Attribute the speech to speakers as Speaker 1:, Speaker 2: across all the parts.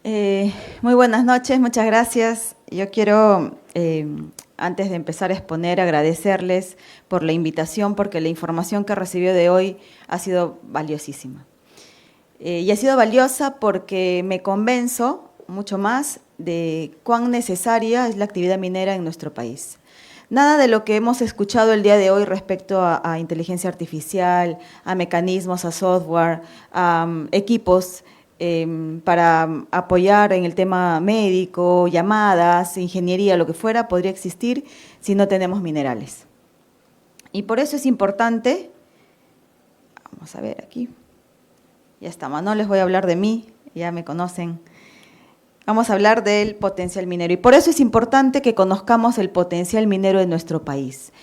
Speaker 1: Muy buenas noches, muchas gracias. Yo quiero, antes de empezar a exponer, agradecerles por la invitación, porque la información que recibió de hoy ha sido valiosísima. Y ha sido valiosa porque me convenzo mucho más de cuán necesaria es la actividad minera en nuestro país. Nada de lo que hemos escuchado el día de hoy respecto a inteligencia artificial, a mecanismos, a software, a equipos para apoyar en el tema médico, llamadas, ingeniería, lo que fuera, podría existir si no tenemos minerales. Y por eso es importante, vamos a ver aquí, ya estamos, no les voy a hablar de mí, ya me conocen. Vamos a hablar del potencial minero y por eso es importante que conozcamos el potencial minero de nuestro país.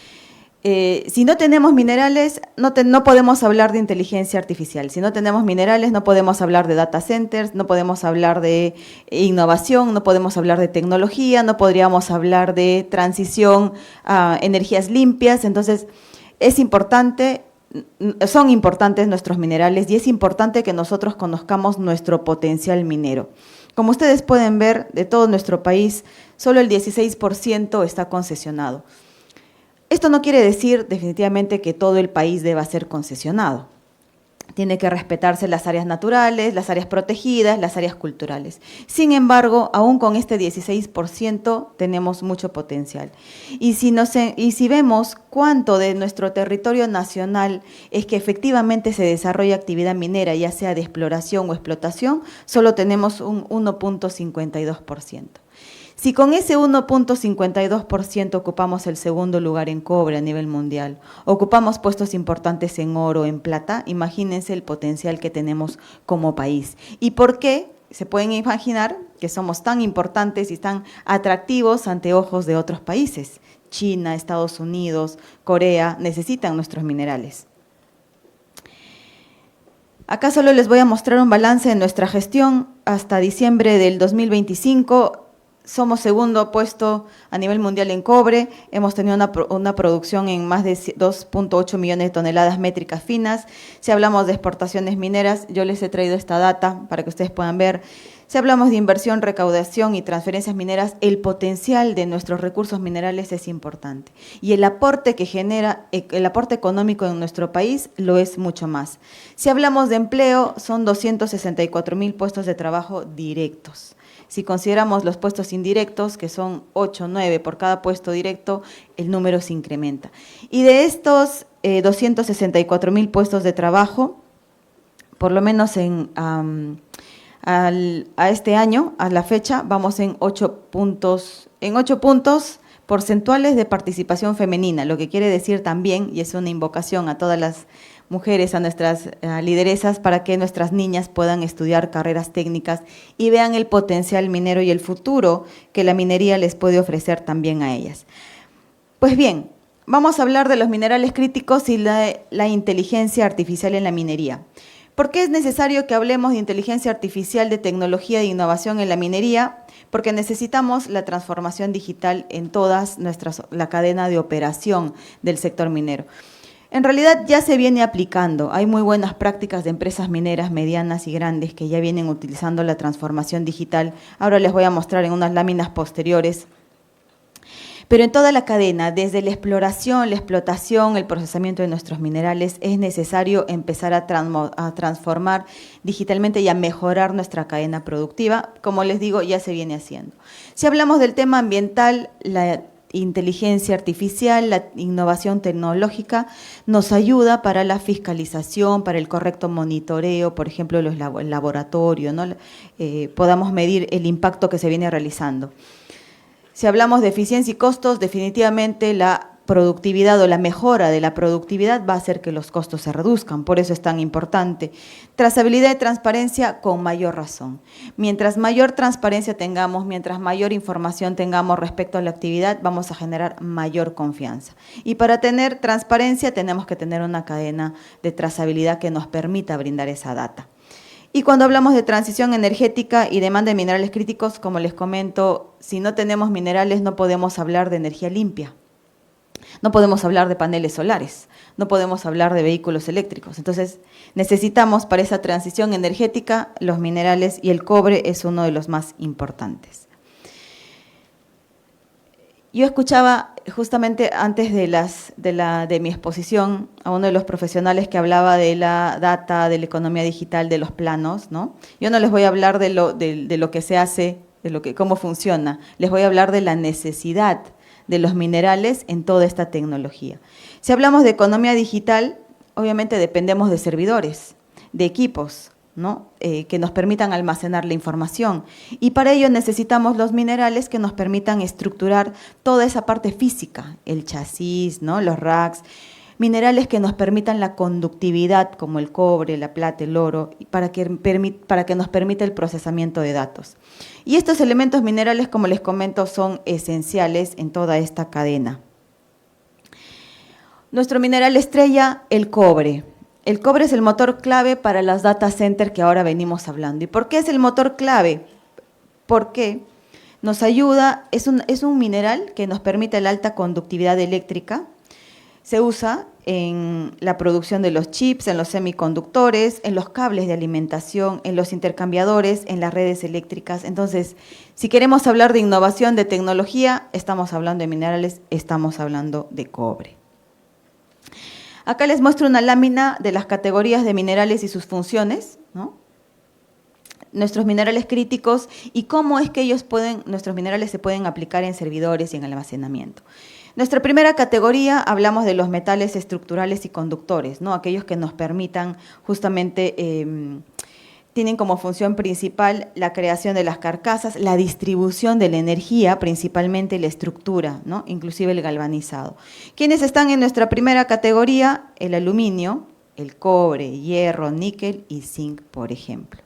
Speaker 1: Si no tenemos minerales, no podemos hablar de inteligencia artificial. Si no tenemos minerales, no podemos hablar de data centers, no podemos hablar de innovación, no podemos hablar de tecnología, no podríamos hablar de transición a energías limpias. Entonces, es importante, son importantes nuestros minerales y es importante que nosotros conozcamos nuestro potencial minero. Como ustedes pueden ver, de todo nuestro país, solo el 16% está concesionado. Esto no quiere decir definitivamente que todo el país deba ser concesionado. Tiene que respetarse las áreas naturales, las áreas protegidas, las áreas culturales. Sin embargo, aún con este 16% tenemos mucho potencial. Y si vemos cuánto de nuestro territorio nacional es que efectivamente se desarrolla actividad minera, ya sea de exploración o explotación, solo tenemos un 1.52%. Si con ese 1.52% ocupamos el segundo lugar en cobre a nivel mundial, ocupamos puestos importantes en oro, en plata, imagínense el potencial que tenemos como país. ¿Y por qué? Se pueden imaginar que somos tan importantes y tan atractivos ante ojos de otros países. China, Estados Unidos, Corea necesitan nuestros minerales. Acá solo les voy a mostrar un balance de nuestra gestión hasta diciembre del 2025. Somos segundo puesto a nivel mundial en cobre, hemos tenido una producción en más de 2.8 millones de toneladas métricas finas. Si hablamos de exportaciones mineras, yo les he traído esta data para que ustedes puedan ver. Si hablamos de inversión, recaudación y transferencias mineras, el potencial de nuestros recursos minerales es importante. Y el aporte que genera, el aporte económico en nuestro país lo es mucho más. Si hablamos de empleo, son 264,000 puestos de trabajo directos. Si consideramos los puestos indirectos, que son 8 o 9 por cada puesto directo, el número se incrementa. Y de estos 264,000 puestos de trabajo, por lo menos a este año, a la fecha, vamos en 8 puntos porcentuales de participación femenina, lo que quiere decir también, y es una invocación a todas las mujeres, a nuestras lideresas, para que nuestras niñas puedan estudiar carreras técnicas y vean el potencial minero y el futuro que la minería les puede ofrecer también a ellas. Pues bien, vamos a hablar de los minerales críticos y la inteligencia artificial en la minería. ¿Por qué es necesario que hablemos de inteligencia artificial, de tecnología e innovación en la minería? Porque necesitamos la transformación digital en todas la cadena de operación del sector minero. En realidad ya se viene aplicando, hay muy buenas prácticas de empresas mineras medianas y grandes que ya vienen utilizando la transformación digital. Ahora les voy a mostrar en unas láminas posteriores. Pero en toda la cadena, desde la exploración, la explotación, el procesamiento de nuestros minerales, es necesario empezar a transformar digitalmente y a mejorar nuestra cadena productiva. Como les digo, ya se viene haciendo. Si hablamos del tema ambiental, la inteligencia artificial, la innovación tecnológica nos ayuda para la fiscalización, para el correcto monitoreo, por ejemplo, el laboratorio, ¿no? Podamos medir el impacto que se viene realizando. Si hablamos de eficiencia y costos, definitivamente la productividad o la mejora de la productividad va a hacer que los costos se reduzcan, por eso es tan importante. Trazabilidad y transparencia con mayor razón. Mientras mayor transparencia tengamos, mientras mayor información tengamos respecto a la actividad, vamos a generar mayor confianza. Y para tener transparencia tenemos que tener una cadena de trazabilidad que nos permita brindar esa data. Y cuando hablamos de transición energética y demanda de minerales críticos, como les comento, si no tenemos minerales no podemos hablar de energía limpia. No podemos hablar de paneles solares, no podemos hablar de vehículos eléctricos. Entonces, necesitamos para esa transición energética los minerales y el cobre es uno de los más importantes. Yo escuchaba justamente antes de mi exposición a uno de los profesionales que hablaba de la data, de la economía digital, de los planos, ¿no? Yo no les voy a hablar de lo que se hace, cómo funciona, les voy a hablar de la necesidad de los minerales en toda esta tecnología. Si hablamos de economía digital, obviamente dependemos de servidores, de equipos, ¿no? Que nos permitan almacenar la información. Y para ello necesitamos los minerales que nos permitan estructurar toda esa parte física, el chasis, ¿no? Los racks, minerales que nos permitan la conductividad, como el cobre, la plata, el oro, para que nos permita el procesamiento de datos. Y estos elementos minerales, como les comento, son esenciales en toda esta cadena. Nuestro mineral estrella, el cobre. El cobre es el motor clave para los data centers que ahora venimos hablando. ¿Y por qué es el motor clave? Porque nos ayuda, es un mineral que nos permite la alta conductividad eléctrica. Se usa en la producción de los chips, en los semiconductores, en los cables de alimentación, en los intercambiadores, en las redes eléctricas. Entonces, si queremos hablar de innovación, de tecnología, estamos hablando de minerales, estamos hablando de cobre. Acá les muestro una lámina de las categorías de minerales y sus funciones, ¿no? Nuestros minerales críticos y cómo es que nuestros minerales se pueden aplicar en servidores y en almacenamiento. Nuestra primera categoría, hablamos de los metales estructurales y conductores, ¿no? Aquellos que nos permitan justamente, tienen como función principal la creación de las carcasas, la distribución de la energía, principalmente la estructura, ¿no? Inclusive el galvanizado. ¿Quiénes están en nuestra primera categoría? El aluminio, el cobre, hierro, níquel y zinc, por ejemplo.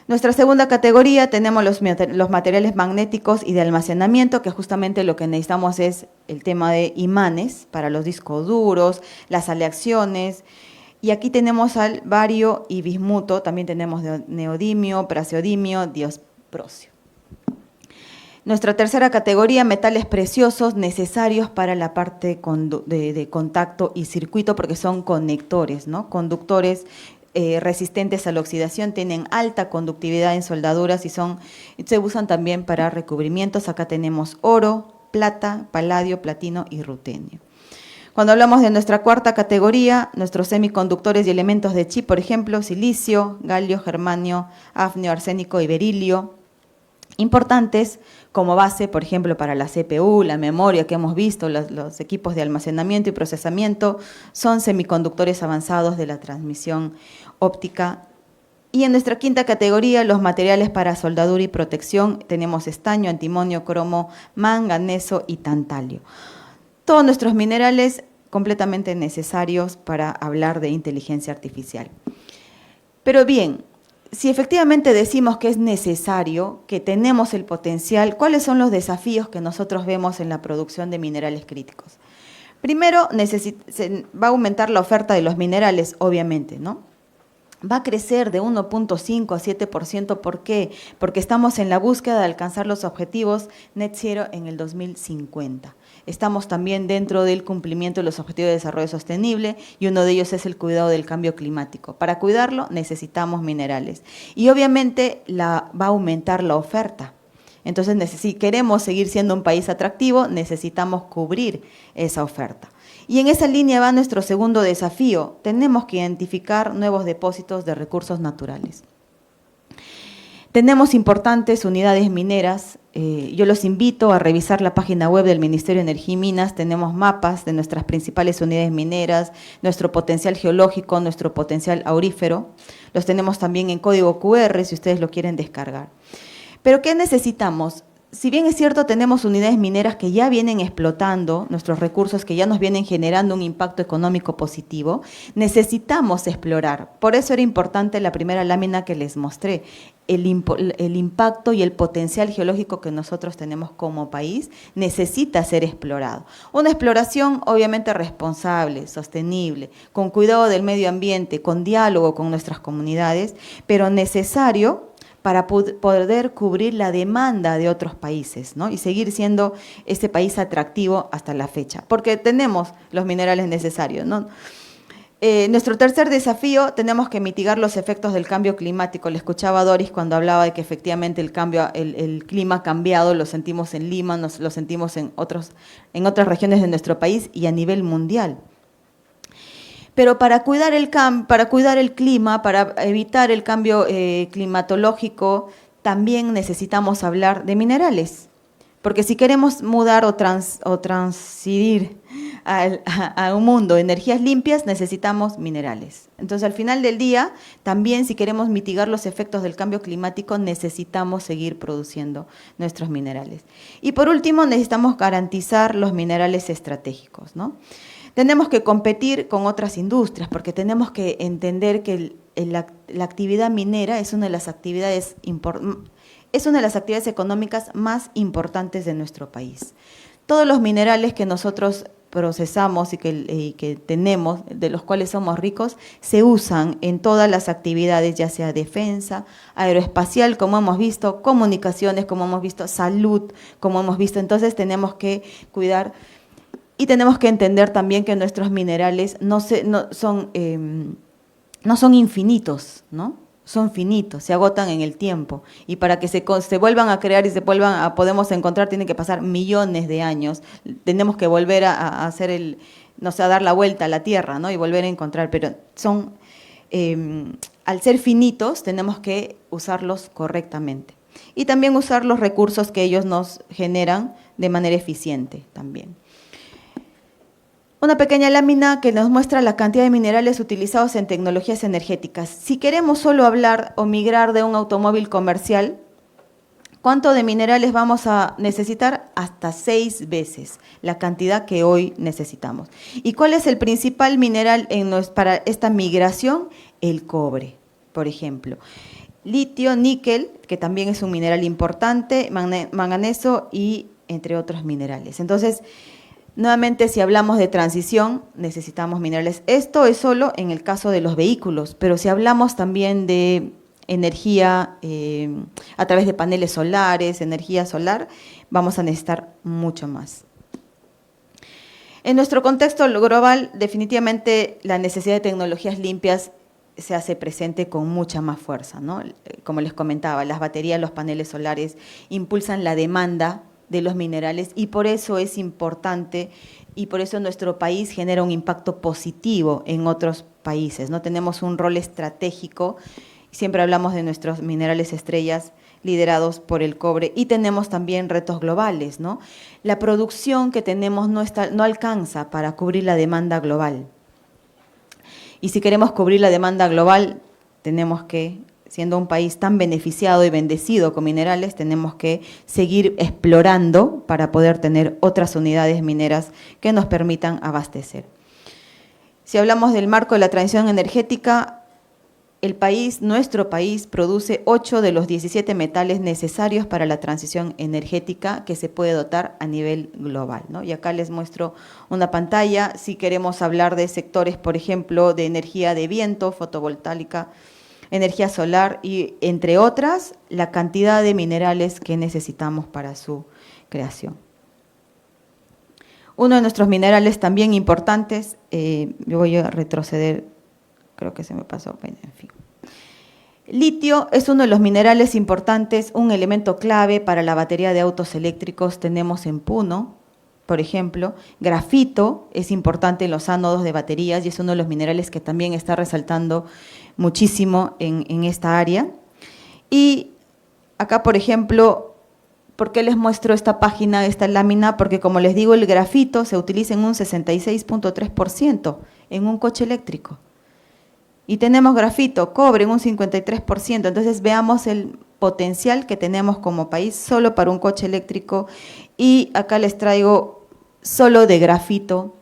Speaker 1: Nuestra segunda categoría tenemos los materiales magnéticos y de almacenamiento, que justamente lo que necesitamos es el tema de imanes para los discos duros, las aleaciones. Y aquí tenemos al bario y bismuto, también tenemos neodimio, praseodimio, dioprocio. Nuestra tercera categoría, metales preciosos necesarios para la parte de contacto y circuito, porque son conectores, ¿no? Conductores resistentes a la oxidación, tienen alta conductividad en soldaduras y se usan también para recubrimientos. Acá tenemos oro, plata, paladio, platino y rutenio. Cuando hablamos de nuestra cuarta categoría, nuestros semiconductores y elementos de chip, por ejemplo, silicio, galio, germanio, hafnio, arsénico y berilio, importantes como base, por ejemplo, para la CPU, la memoria que hemos visto, los equipos de almacenamiento y procesamiento, son semiconductores avanzados de la transmisión óptica. Y en nuestra quinta categoría, los materiales para soldadura y protección, tenemos estaño, antimonio, cromo, manganeso y tantalio. Todos nuestros minerales completamente necesarios para hablar de inteligencia artificial. Pero bien, si efectivamente decimos que es necesario, que tenemos el potencial, ¿cuáles son los desafíos que nosotros vemos en la producción de minerales críticos? Primero, va a aumentar la oferta de los minerales, obviamente, ¿no? Va a crecer de 1.5 a 7%. ¿Por qué? Porque estamos en la búsqueda de alcanzar los objetivos net zero en el 2050. Estamos también dentro del cumplimiento de los objetivos de desarrollo sostenible y uno de ellos es el cuidado del cambio climático. Para cuidarlo necesitamos minerales y obviamente va a aumentar la oferta. Entonces, si queremos seguir siendo un país atractivo, necesitamos cubrir esa oferta. Y en esa línea va nuestro segundo desafío. Tenemos que identificar nuevos depósitos de recursos naturales. Tenemos importantes unidades mineras. Yo los invito a revisar la página web del Ministerio de Energía y Minas. Tenemos mapas de nuestras principales unidades mineras, nuestro potencial geológico, nuestro potencial aurífero. Los tenemos también en código QR si ustedes lo quieren descargar. ¿Pero qué necesitamos? Si bien es cierto, tenemos unidades mineras que ya vienen explotando nuestros recursos, que ya nos vienen generando un impacto económico positivo, necesitamos explorar. Por eso era importante la primera lámina que les mostré, el impacto y el potencial geológico que nosotros tenemos como país necesita ser explorado. Una exploración obviamente responsable, sostenible, con cuidado del medio ambiente, con diálogo con nuestras comunidades, pero necesario para poder cubrir la demanda de otros países, ¿no? Y seguir siendo ese país atractivo hasta la fecha, porque tenemos los minerales necesarios, ¿no? Nuestro tercer desafío, tenemos que mitigar los efectos del cambio climático. Le escuchaba a Doris cuando hablaba de que efectivamente el clima ha cambiado, lo sentimos en Lima, lo sentimos en otras regiones de nuestro país y a nivel mundial. Pero para cuidar el clima, para evitar el cambio climatológico, también necesitamos hablar de minerales. Porque si queremos mudar o transidir a un mundo de energías limpias, necesitamos minerales. Entonces, al final del día, también si queremos mitigar los efectos del cambio climático, necesitamos seguir produciendo nuestros minerales. Y por último, necesitamos garantizar los minerales estratégicos, ¿no? Tenemos que competir con otras industrias, porque tenemos que entender que la actividad minera es una de las actividades económicas más importantes de nuestro país. Todos los minerales que nosotros procesamos y que tenemos, de los cuales somos ricos, se usan en todas las actividades, ya sea defensa, aeroespacial, como hemos visto, comunicaciones, como hemos visto, salud, como hemos visto. Entonces tenemos que cuidar y tenemos que entender también que nuestros minerales no son infinitos, ¿no? Son finitos, se agotan en el tiempo, y para que se vuelvan a crear y podemos encontrar, tienen que pasar millones de años. Tenemos que volver a hacer a dar la vuelta a la Tierra, ¿no? Y volver a encontrar, pero al ser finitos, tenemos que usarlos correctamente. Y también usar los recursos que ellos nos generan de manera eficiente también. Una pequeña lámina que nos muestra la cantidad de minerales utilizados en tecnologías energéticas. Si queremos solo hablar o migrar de un automóvil comercial, ¿cuánto de minerales vamos a necesitar? Hasta 6 veces la cantidad que hoy necesitamos. ¿Y cuál es el principal mineral para esta migración? El cobre, por ejemplo. Litio, níquel, que también es un mineral importante, manganeso y entre otros minerales. Entonces, nuevamente, si hablamos de transición, necesitamos minerales. Esto es solo en el caso de los vehículos, pero si hablamos también de energía a través de paneles solares, energía solar, vamos a necesitar mucho más. En nuestro contexto global, definitivamente la necesidad de tecnologías limpias se hace presente con mucha más fuerza, ¿no? Como les comentaba, las baterías, los paneles solares impulsan la demanda de los minerales, y por eso es importante, y por eso nuestro país genera un impacto positivo en otros países, ¿no? Tenemos un rol estratégico, siempre hablamos de nuestros minerales estrellas liderados por el cobre, y tenemos también retos globales, ¿no? La producción que tenemos no alcanza para cubrir la demanda global. Y si queremos cubrir la demanda global, tenemos que, siendo un país tan beneficiado y bendecido con minerales, tenemos que seguir explorando para poder tener otras unidades mineras que nos permitan abastecer. Si hablamos del marco de la transición energética, nuestro país produce 8 de los 17 metales necesarios para la transición energética que se puede dotar a nivel global, ¿no? Y acá les muestro una pantalla, si queremos hablar de sectores, por ejemplo, de energía de viento, fotovoltaica, energía solar y, entre otras, la cantidad de minerales que necesitamos para su creación. Uno de nuestros minerales también importantes, yo voy a retroceder, creo que se me pasó, en fin. Litio es uno de los minerales importantes, un elemento clave para la batería de autos eléctricos. Tenemos en Puno, por ejemplo. Grafito es importante en los ánodos de baterías y es uno de los minerales que también está resaltando muchísimo en esta área. Y acá, por ejemplo, ¿por qué les muestro esta página, esta lámina? Porque, como les digo, el grafito se utiliza en un 66.3% en un coche eléctrico. Y tenemos grafito, cobre en un 53%. Entonces, veamos el potencial que tenemos como país solo para un coche eléctrico. Y acá les traigo solo de grafito.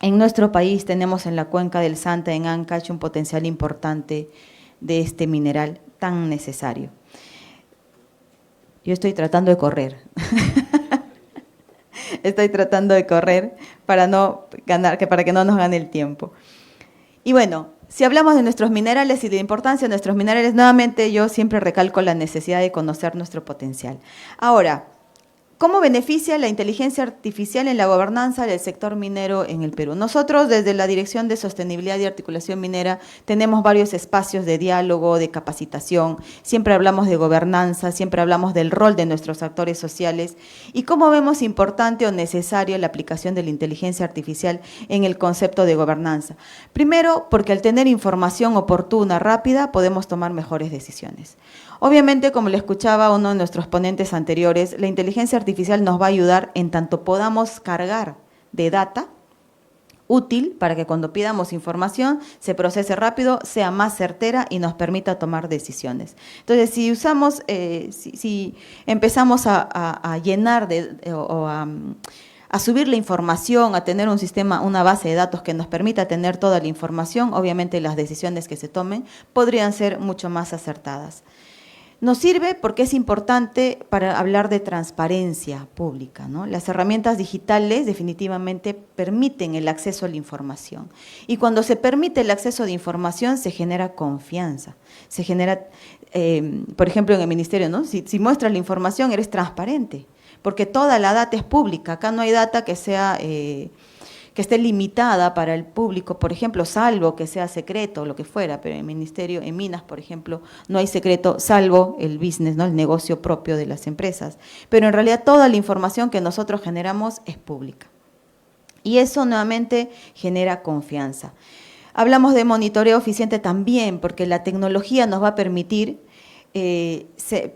Speaker 1: En nuestro país tenemos en la cuenca del Santa, en Ancash, un potencial importante de este mineral tan necesario. Yo estoy tratando de correr. Estoy tratando de correr para que no nos gane el tiempo. Y bueno, Si hablamos de nuestros minerales y de la importancia de nuestros minerales, nuevamente yo siempre recalco la necesidad de conocer nuestro potencial. Ahora, ¿cómo beneficia la inteligencia artificial en la gobernanza del sector minero en el Perú? Nosotros, desde la Dirección de Sostenibilidad y Articulación Minera, tenemos varios espacios de diálogo, de capacitación, siempre hablamos de gobernanza, siempre hablamos del rol de nuestros actores sociales y cómo vemos importante o necesario la aplicación de la inteligencia artificial en el concepto de gobernanza. Primero, porque al tener información oportuna, rápida, podemos tomar mejores decisiones. Obviamente, como le escuchaba uno de nuestros ponentes anteriores, la inteligencia artificial nos va a ayudar en tanto podamos cargar de data útil para que cuando pidamos información se procese rápido, sea más certera y nos permita tomar decisiones. Entonces, si usamos, si empezamos a llenar a subir la información, a tener un sistema, una base de datos que nos permita tener toda la información, obviamente las decisiones que se tomen podrían ser mucho más acertadas. Nos sirve porque es importante para hablar de transparencia pública, ¿no? Las herramientas digitales definitivamente permiten el acceso a la información. Y cuando se permite el acceso de información, se genera confianza. Se genera, por ejemplo, en el ministerio, ¿no? Si muestras la información, eres transparente, porque toda la data es pública. Acá no hay data que sea que esté limitada para el público, por ejemplo, salvo que sea secreto o lo que fuera, pero en el ministerio, en Minas, por ejemplo, no hay secreto, salvo el business, ¿no? El negocio propio de las empresas. Pero en realidad toda la información que nosotros generamos es pública. Y eso nuevamente genera confianza. Hablamos de monitoreo eficiente también, porque la tecnología nos va a permitir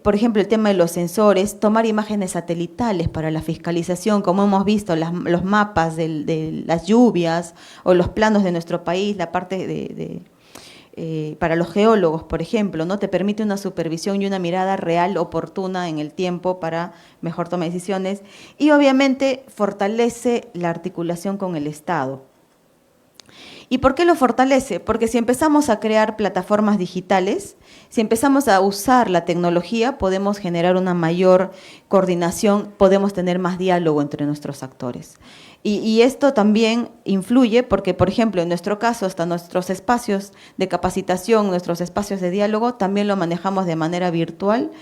Speaker 1: por ejemplo, el tema de los sensores, tomar imágenes satelitales para la fiscalización, como hemos visto, los mapas de las lluvias o los planos de nuestro país, la parte para los geólogos, por ejemplo, ¿no? Te permite una supervisión y una mirada real, oportuna en el tiempo para mejor toma de decisiones y obviamente fortalece la articulación con el Estado. ¿Y por qué lo fortalece? Porque si empezamos a crear plataformas digitales, si empezamos a usar la tecnología, podemos generar una mayor coordinación, podemos tener más diálogo entre nuestros actores. Y esto también influye porque, por ejemplo, en nuestro caso, hasta nuestros espacios de capacitación, nuestros espacios de diálogo, también lo manejamos de manera virtual.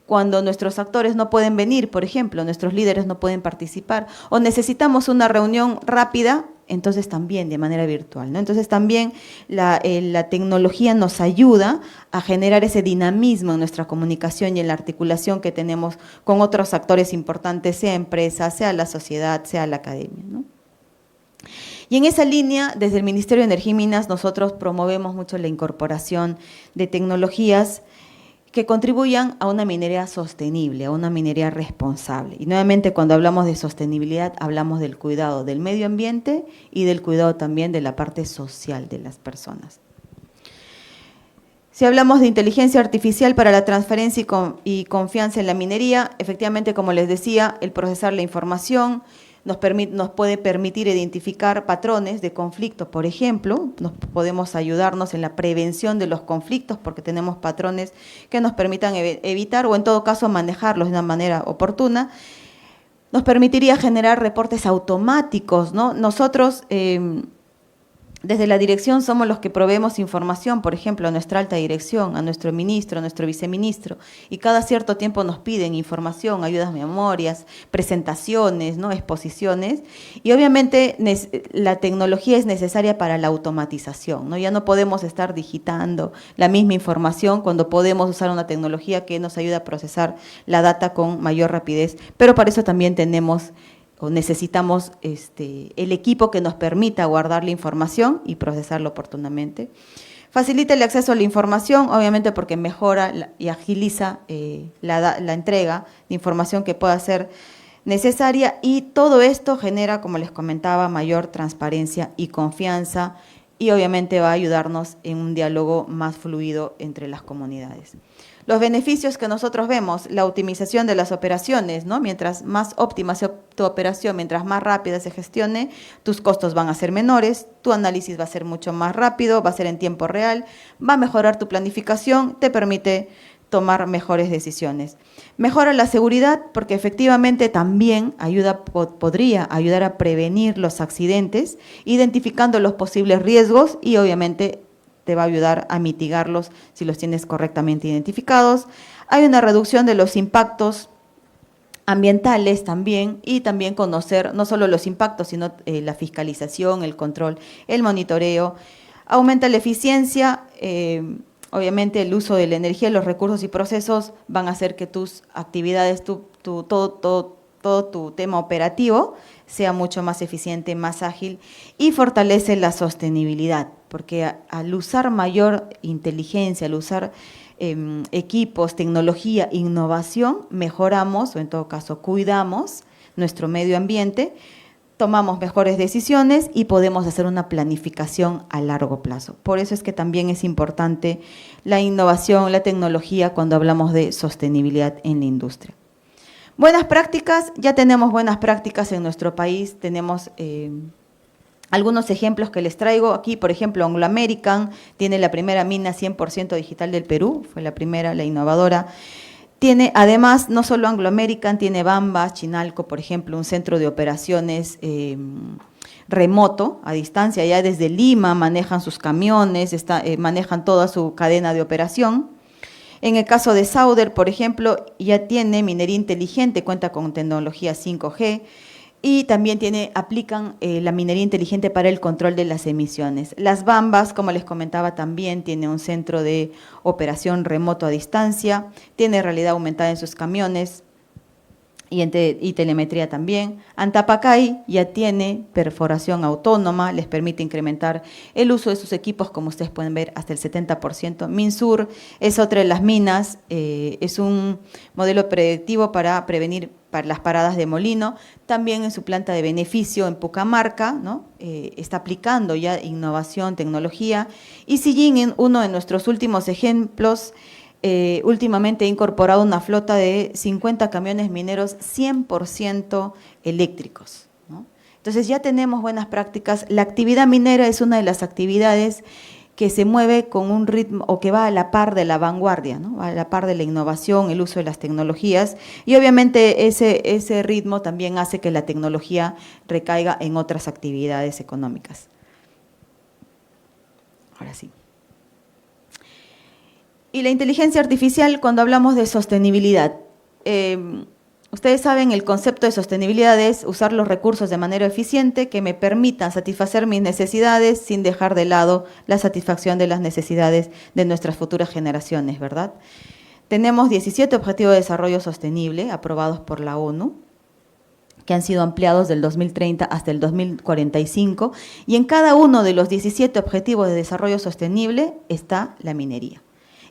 Speaker 1: Cuando nuestros actores no pueden venir, por ejemplo, nuestros líderes no pueden participar, o necesitamos una reunión rápida, entonces también de manera virtual, ¿no? Entonces también la tecnología nos ayuda a generar ese dinamismo en nuestra comunicación y en la articulación que tenemos con otros actores importantes, sea empresa, sea la sociedad, sea la academia, ¿no? Y en esa línea, desde el Ministerio de Energía y Minas, nosotros promovemos mucho la incorporación de tecnologías que contribuyan a una minería sostenible, a una minería responsable. Y nuevamente, cuando hablamos de sostenibilidad, hablamos del cuidado del medio ambiente y del cuidado también de la parte social de las personas. Si hablamos de inteligencia artificial para la transferencia y confianza en la minería, efectivamente, como les decía, el procesar la información nos puede permitir identificar patrones de conflicto, por ejemplo, podemos ayudarnos en la prevención de los conflictos porque tenemos patrones que nos permitan evitar o en todo caso manejarlos de una manera oportuna. Nos permitiría generar reportes automáticos, ¿no? Nosotros desde la dirección somos los que proveemos información, por ejemplo, a nuestra alta dirección, a nuestro ministro, a nuestro viceministro, y cada cierto tiempo nos piden información, ayudas, memorias, presentaciones, ¿no? Exposiciones, y obviamente la tecnología es necesaria para la automatización, ¿no? Ya no podemos estar digitando la misma información cuando podemos usar una tecnología que nos ayuda a procesar la data con mayor rapidez, pero para eso también tenemos o necesitamos el equipo que nos permita guardar la información y procesarla oportunamente. Facilita el acceso a la información, obviamente porque mejora y agiliza la entrega de información que pueda ser necesaria y todo esto genera, como les comentaba, mayor transparencia y confianza y obviamente va a ayudarnos en un diálogo más fluido entre las comunidades. Los beneficios que nosotros vemos, la optimización de las operaciones, ¿no? Mientras más óptima sea tu operación, mientras más rápida se gestione, tus costos van a ser menores, tu análisis va a ser mucho más rápido, va a ser en tiempo real, va a mejorar tu planificación, te permite tomar mejores decisiones. Mejora la seguridad porque efectivamente también podría ayudar a prevenir los accidentes, identificando los posibles riesgos y obviamente te va a ayudar a mitigarlos si los tienes correctamente identificados. Hay una reducción de los impactos ambientales también, y también conocer no solo los impactos, sino la fiscalización, el control, el monitoreo. Aumenta la eficiencia, obviamente el uso de la energía, los recursos y procesos van a hacer que tus actividades, todo tu tema operativo sea mucho más eficiente, más ágil, y fortalece la sostenibilidad, porque al usar mayor inteligencia, al usar equipos, tecnología, innovación, mejoramos, o en todo caso cuidamos nuestro medio ambiente, tomamos mejores decisiones y podemos hacer una planificación a largo plazo. Por eso es que también es importante la innovación, la tecnología cuando hablamos de sostenibilidad en la industria. Buenas prácticas, ya tenemos buenas prácticas en nuestro país, tenemos algunos ejemplos que les traigo aquí. Por ejemplo, Anglo American tiene la primera mina 100% digital del Perú, fue la primera, la innovadora. Tiene, además, no solo Anglo American, tiene Bamba, Chinalco, por ejemplo, un centro de operaciones remoto, a distancia, ya desde Lima manejan sus camiones, manejan toda su cadena de operación. En el caso de Sauder, por ejemplo, ya tiene minería inteligente, cuenta con tecnología 5G, y también aplican la minería inteligente para el control de las emisiones. Las Bambas, como les comentaba, también tiene un centro de operación remoto a distancia, tiene realidad aumentada en sus camiones y telemetría también. Antapacay ya tiene perforación autónoma, les permite incrementar el uso de sus equipos, como ustedes pueden ver, hasta el 70%. Minsur es otra de las minas, es un modelo predictivo para prevenir las paradas de molino. También en su planta de beneficio en Pucamarca, ¿no? Está aplicando ya innovación, tecnología. Y Sillín, uno de nuestros últimos ejemplos, últimamente ha incorporado una flota de 50 camiones mineros 100% eléctricos, ¿no? Entonces ya tenemos buenas prácticas. La actividad minera es una de las actividades que se mueve con un ritmo o que va a la par de la vanguardia, ¿no? A la par de la innovación, el uso de las tecnologías, y obviamente ese ritmo también hace que la tecnología recaiga en otras actividades económicas. Ahora sí. Y la inteligencia artificial, cuando hablamos de sostenibilidad, ustedes saben, el concepto de sostenibilidad es usar los recursos de manera eficiente que me permitan satisfacer mis necesidades sin dejar de lado la satisfacción de las necesidades de nuestras futuras generaciones, ¿verdad? Tenemos 17 Objetivos de Desarrollo Sostenible aprobados por la ONU, que han sido ampliados del 2030 hasta el 2045, y en cada uno de los 17 Objetivos de Desarrollo Sostenible está la minería.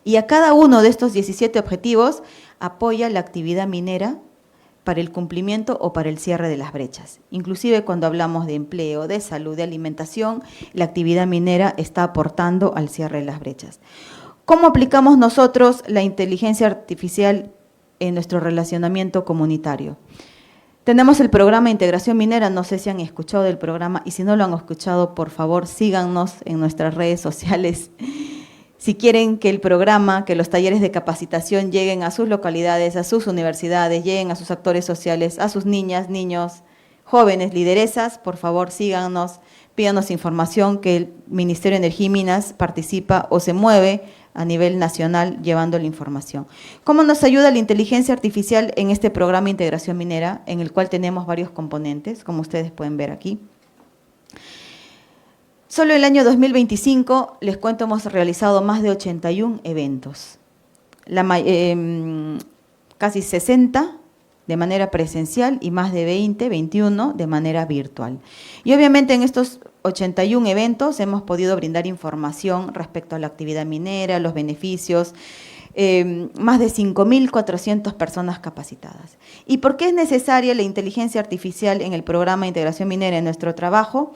Speaker 1: Y a cada uno de estos 17 objetivos apoya la actividad minera para el cumplimiento o para el cierre de las brechas. Inclusive cuando hablamos de empleo, de salud, de alimentación, la actividad minera está aportando al cierre de las brechas. ¿Cómo aplicamos nosotros la inteligencia artificial en nuestro relacionamiento comunitario? Tenemos el programa de integración minera, no sé si han escuchado del programa, y si no lo han escuchado, por favor, síganos en nuestras redes sociales. Si quieren que el programa, que los talleres de capacitación lleguen a sus localidades, a sus universidades, lleguen a sus actores sociales, a sus niñas, niños, jóvenes, lideresas, por favor síganos, pídanos información, que el Ministerio de Energía y Minas participa o se mueve a nivel nacional llevando la información. ¿Cómo nos ayuda la inteligencia artificial en este programa de integración minera, en el cual tenemos varios componentes, como ustedes pueden ver aquí? Solo el año 2025, les cuento, hemos realizado más de 81 eventos, casi 60 de manera presencial y más de 21 de manera virtual. Y obviamente en estos 81 eventos hemos podido brindar información respecto a la actividad minera, los beneficios, más de 5.400 personas capacitadas. ¿Y por qué es necesaria la inteligencia artificial en el programa de integración minera en nuestro trabajo?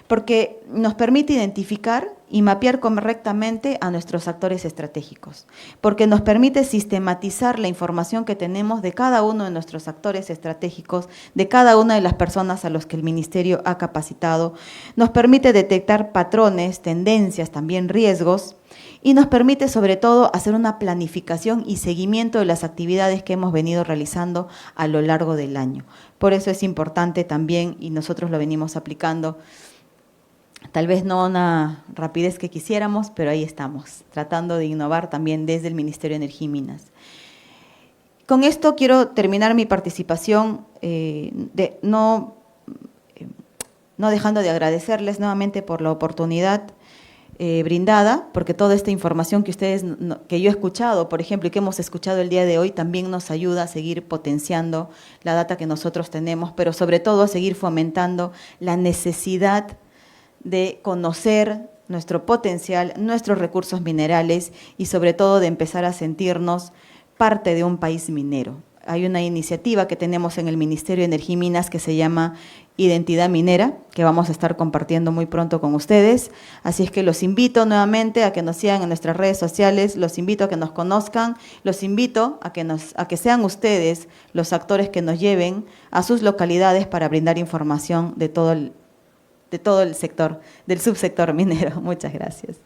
Speaker 1: Porque nos permite identificar y mapear correctamente a nuestros actores estratégicos, porque nos permite sistematizar la información que tenemos de cada uno de nuestros actores estratégicos, de cada una de las personas a los que el Ministerio ha capacitado, nos permite detectar patrones, tendencias, también riesgos, y nos permite sobre todo hacer una planificación y seguimiento de las actividades que hemos venido realizando a lo largo del año. Por eso es importante también, y nosotros lo venimos aplicando, Tal vez no a una rapidez que quisiéramos, pero ahí estamos, tratando de innovar también desde el Ministerio de Energía y Minas. Con esto quiero terminar mi participación, no dejando de agradecerles nuevamente por la oportunidad brindada, porque toda esta información que que yo he escuchado, por ejemplo, y que hemos escuchado el día de hoy, también nos ayuda a seguir potenciando la data que nosotros tenemos, pero sobre todo a seguir fomentando la necesidad de conocer nuestro potencial, nuestros recursos minerales y sobre todo de empezar a sentirnos parte de un país minero. Hay una iniciativa que tenemos en el Ministerio de Energía y Minas que se llama Identidad Minera, que vamos a estar compartiendo muy pronto con ustedes. Así es que los invito nuevamente a que nos sigan en nuestras redes sociales, los invito a que nos conozcan, los invito a que sean ustedes los actores que nos lleven a sus localidades para brindar información de todo el sector, del subsector minero. Muchas gracias.